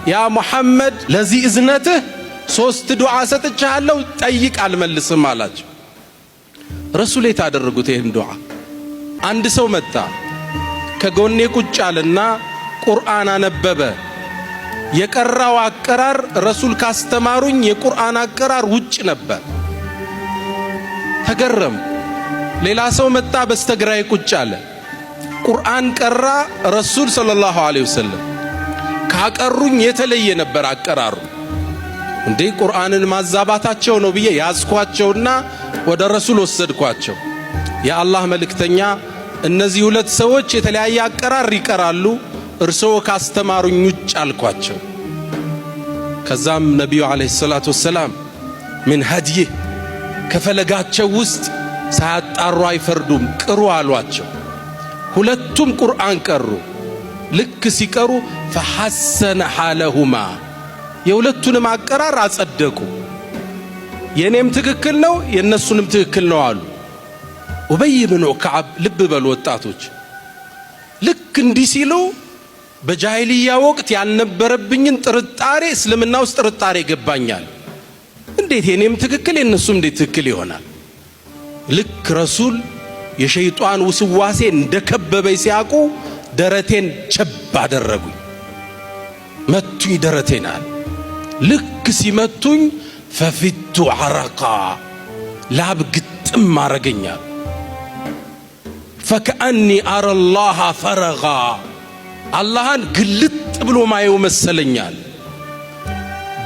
ያ ሙሐመድ ለዚህ እዝነትህ 3 ዱዓ ሰጥቻለሁ ጠይቅ አልመልስም አላቸው። ረሱል የታደረጉት ይሄን ዱዓ አንድ ሰው መጣ ከጎኔ ቁጭ አለና ቁርአን አነበበ። የቀራው አቀራር ረሱል ካስተማሩኝ የቁርአን አቀራር ውጭ ነበር። ተገረም። ሌላ ሰው መጣ በስተግራይ ቁጭ አለ። ቁርአን ቀራ። ረሱል ሰለላሁ ዐለይሂ ወሰለም ካቀሩኝ የተለየ ነበር አቀራሩ። እንዴ ቁርአንን ማዛባታቸው ነው ብዬ ያዝኳቸውና ወደ ረሱል ወሰድኳቸው። የአላህ መልእክተኛ እነዚህ ሁለት ሰዎች የተለያየ አቀራር ይቀራሉ፣ እርስዎ ካስተማሩኝ ውጭ አልኳቸው። ከዛም ነቢዩ ዐለይሂ ሰላቱ ወሰላም ምን ሀዲህ ከፈለጋቸው ውስጥ ሳያጣሩ አይፈርዱም ቅሩ አሏቸው። ሁለቱም ቁርአን ቀሩ። ልክ ሲቀሩ ፈሐሰነ ሐለሁማ የሁለቱንም አቀራር አጸደቁ። የኔም ትክክል ነው የነሱንም ትክክል ነው አሉ። ኡበይ ብኑ ከዓብ ልብ በሉ ወጣቶች፣ ልክ እንዲህ ሲሉ በጃሂልያ ወቅት ያልነበረብኝን ጥርጣሬ እስልምና ውስጥ ጥርጣሬ ገባኛል። እንዴት የኔም ትክክል የነሱም እንዴት ትክክል ይሆናል? ልክ ረሱል የሸይጣን ውስዋሴ እንደከበበኝ ሲያቁ ደረቴን ቸብ አደረጉኝ። መቱኝ ደረቴናል። ልክ ሲመቱኝ ፈፊቱ ዐረቃ ላብ ግጥም አረገኛል። ፈከአኒ አረ ላህ ፈረጋ አላህን ግልጥ ብሎ ማየው መሰለኛል።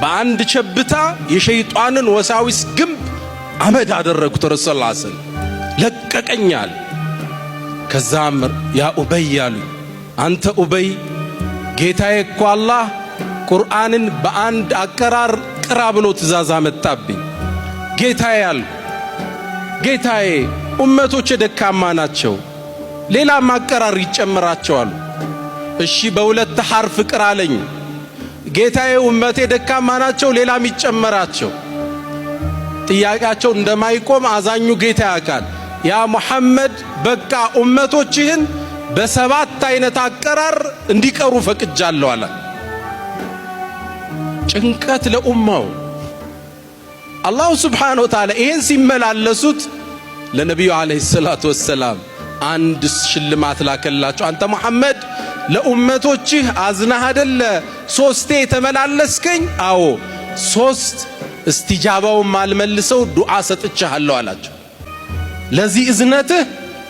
በአንድ ቸብታ የሸይጣንን ወሳዊስ ግንብ አመድ አደረኩት። ረሱል ሰለላሁ ዐለይሂ ወሰለም ለቀቀኛል። ከዛም ያ ኡበይ አሉ፣ አንተ ኡበይ ጌታዬ እኮ አላህ ቁርአንን በአንድ አቀራር ቅራ ብሎ ትእዛዝ አመጣብኝ። ጌታዬ አሉ፣ ጌታዬ ኡመቶች ደካማ ናቸው፣ ሌላም አቀራር ይጨምራቸዋል። እሺ በሁለት ሐርፍ ቅራ አለኝ። ጌታዬ ኡመቴ ደካማ ናቸው፣ ሌላም ይጨመራቸው። ጥያቄያቸው እንደማይቆም አዛኙ ጌታ ያውቃል። ያ ሙሐመድ በቃ ኡመቶችህን በ7 አይነት አቀራር እንዲቀሩ ፈቅጃለሁ አለ። ጭንቀት ለኡማው። አላሁ ሱብሓነሁ ወተዓላ ይሄን ሲመላለሱት ለነቢዩ ዐለይሂ ሰላቱ ወሰላም አንድ ሽልማት ላከላቸው። አንተ ሙሐመድ ለኡመቶችህ አዝነህ አይደለ 3 የተመላለስከኝ? አዎ 3 استجاباው ማልመልሰው ዱዓ ሰጥቻለሁ አላቸው። ለዚህ እዝነትህ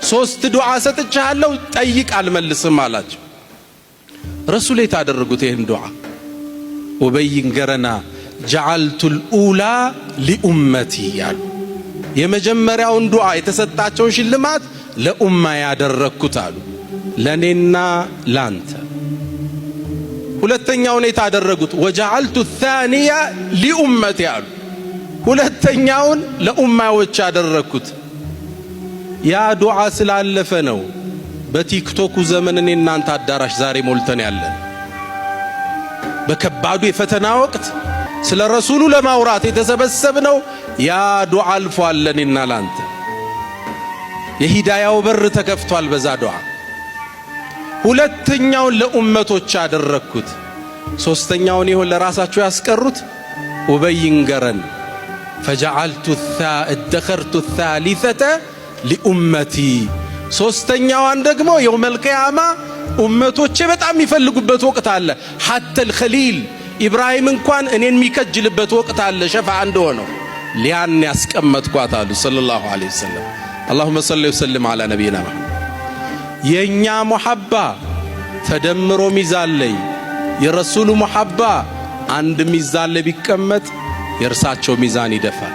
3 ዱዓ ሰጥቻለሁ ጠይቅ አልመልስም አላቸው። ረሱል የታደረጉት ይሄን ዱዓ ኡበይን ገረና جعلت الأولى لأمتي ያሉ የመጀመሪያውን ዱዓ የተሰጣቸውን ሽልማት ለኡማ ያደረኩት አሉ፣ ለኔና ላንተ። ሁለተኛውን የታደረጉት وجعلت الثانية لأمتي አሉ፣ ሁለተኛውን ለኡማዎች ያደረኩት። ያ ዱዓ ስላለፈ ነው በቲክቶክ ዘመን እኔ እናንተ አዳራሽ ዛሬ ሞልተን ያለን። በከባዱ የፈተና ወቅት ስለ ረሱሉ ለማውራት የተሰበሰብነው ያ ዱዓ አልፏል ለኔና ላንተ። የሂዳያው በር ተከፍቷል በዛ ዱዓ። ሁለተኛውን ለኡመቶች ያደረኩት። ሶስተኛውን ይሁን ለራሳቸው ያስቀሩት ኡበይን ገረን فجعلت ادخرت الثالثة لأمتي ሶስተኛዋን ደግሞ يوم القيامة ኡመቶቼ በጣም የሚፈልጉበት ወቅት አለ። حتى الخليل ኢብራሂም እንኳን እኔን የሚከጅልበት ወቅት አለ ሸፋዓ እንደሆነው ሊያን ያስቀመጥኳት አሉ ሰለላሁ ዐለይሂ ወሰለም። اللهم صل وسلم على نبينا محمد። የኛ ሙሐባ ተደምሮ ሚዛን ላይ የረሱሉ ሙሐባ አንድ ሚዛን ላይ ቢቀመጥ የእርሳቸው ሚዛን ይደፋል።